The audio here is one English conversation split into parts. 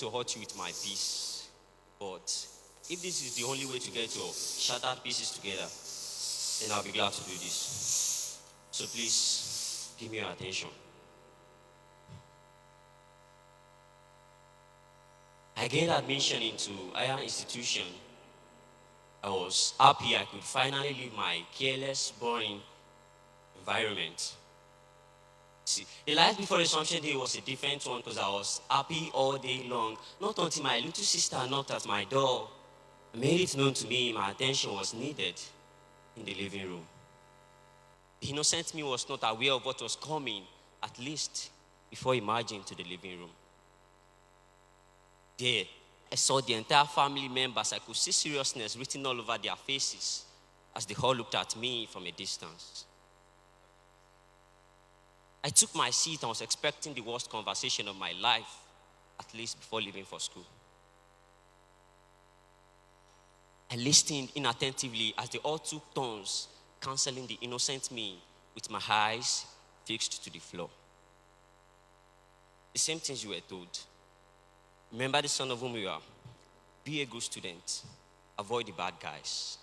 to hurt you with my peace. But if this is the only way to get your shattered pieces together, then I'll be glad to do this. So please, give me your attention. I gained admission into higher institution. I was happy I could finally leave my careless, boring environment. See, the life before resumption day was a different one because I was happy all day long. Not until my little sister knocked at my door, made it known to me my attention was needed in the living room. The innocent me was not aware of what was coming, at least before emerging to the living room. There, I saw the entire family members. I could see seriousness written all over their faces as they all looked at me from a distance. I took my seat and was expecting the worst conversation of my life, at least before leaving for school. I listened inattentively as they all took turns counseling the innocent me with my eyes fixed to the floor. The same things you were told. Remember the son of whom you are. Be a good student. Avoid the bad guys.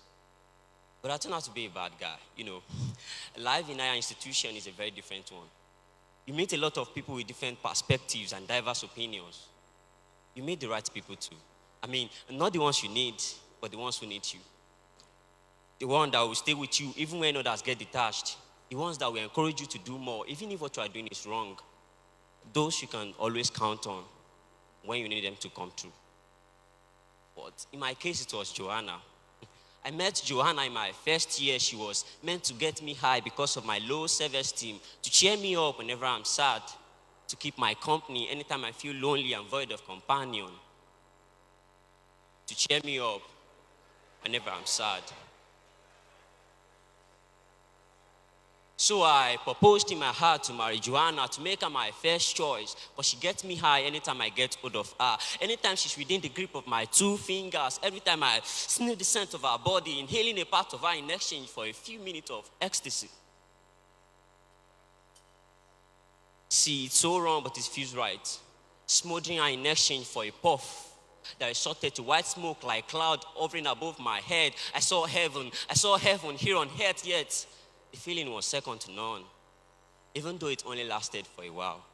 But I turned out to be a bad guy. You know, life in higher institution is a very different one. You meet a lot of people with different perspectives and diverse opinions. You meet the right people too. I mean, not the ones you need, but the ones who need you. The one that will stay with you even when others get detached. The ones that will encourage you to do more, even if what you are doing is wrong. Those you can always count on when you need them to come through. But in my case, it was Joanna. I met Joanna in my first year. She was meant to get me high because of my low self-esteem, to cheer me up whenever I'm sad, to keep my company anytime I feel lonely and void of companion, to cheer me up whenever I'm sad. So I proposed in my heart to marry Joanna, to make her my first choice, but she gets me high anytime I get hold of her. Anytime she's within the grip of my two fingers, every time I sniff the scent of her body, inhaling a part of her in exchange for a few minutes of ecstasy. See, it's so wrong, but it feels right. Smothering her in exchange for a puff that resorted to white smoke like cloud hovering above my head. I saw heaven here on earth, yet the feeling was second to none, even though it only lasted for a while.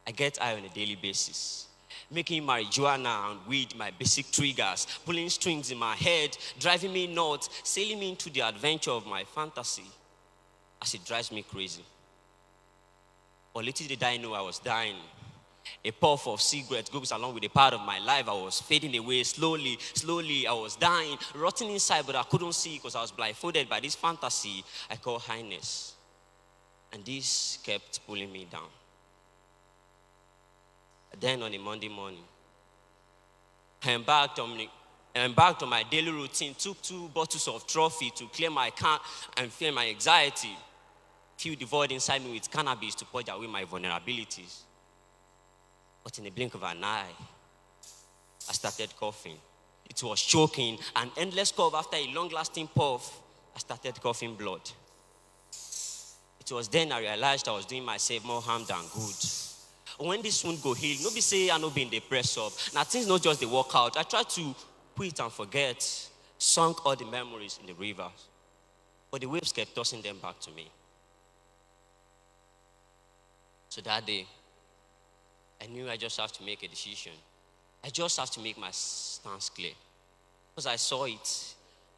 I get high on a daily basis, making marijuana and weed my basic triggers, pulling strings in my head, driving me nuts, sailing me into the adventure of my fantasy as it drives me crazy. But little did I know I was dying. A puff of cigarette goes along with a part of my life. I was fading away slowly. I was dying, rotting inside, but I couldn't see because I was blindfolded by this fantasy I call highness. And this kept pulling me down. Then on a Monday morning, I embarked on my daily routine, took 2 bottles of trophy to clear my can and fear my anxiety, filled the void inside me with cannabis to purge away my vulnerabilities. But in the blink of an eye, I started coughing. It was choking, an endless cough. After a long-lasting puff, I started coughing blood. It was then I realized I was doing myself more harm than good. When this wound go heal, nobody say I no been depressed up. Now things not just they work out. I tried to quit and forget, sunk all the memories in the river. But the waves kept tossing them back to me. So that day, I knew I just have to make a decision. I just have to make my stance clear. Because I saw it.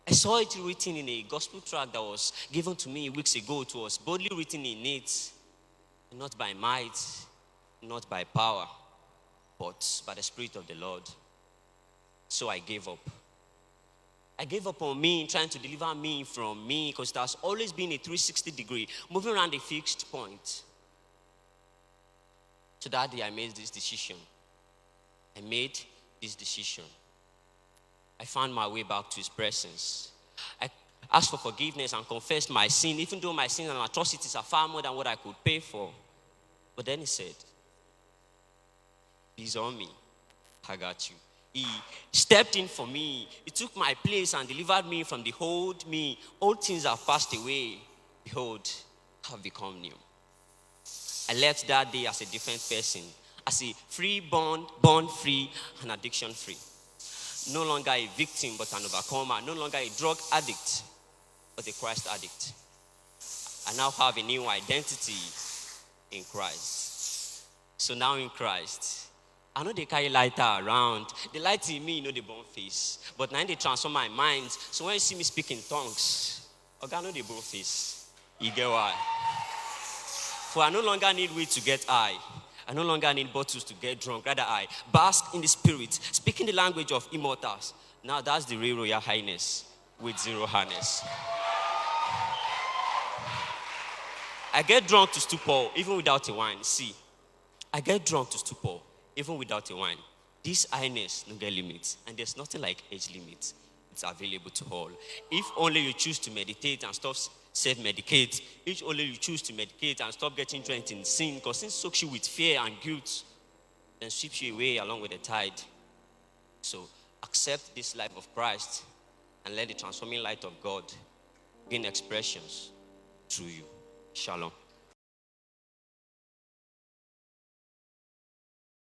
I saw it written in a gospel tract that was given to me weeks ago. It was boldly written in it. Not by might, not by power, but by the Spirit of the Lord. So I gave up. I gave up on me, trying to deliver me from me, because there's always been a 360 degree, moving around a fixed point. So that day I made this decision. I found my way back to his presence. I asked for forgiveness and confessed my sin, even though my sins and atrocities are far more than what I could pay for. But then he said, "He's on me. I got you." He stepped in for me. He took my place and delivered me from the old me. Old things have passed away. Behold, have become new. I left that day as a different person. As a free, born free, and addiction free. No longer a victim, but an overcomer. No longer a drug addict, but a Christ addict. I now have a new identity in Christ. So now in Christ, I know they carry lighter around. The light in me, the born face. But now they transform my mind. So when you see me speak in tongues, I know the born face. You get why? For I no longer need weed to get high. I no longer need bottles to get drunk. Rather, I bask in the spirit, speaking the language of immortals. Now that's the real Royal Highness with zero harness. I get drunk to stupor, even without a wine. See, I get drunk to stupor, even without a wine. This highness no get limits, and there's nothing like age limit. It's available to all. If only you choose to meditate and stop self-medicate. If only you choose to medicate and stop getting drenched in sin, because sin soaks you with fear and guilt, then sweeps you away along with the tide. So accept this life of Christ and let the transforming light of God gain expressions through you. Shalom.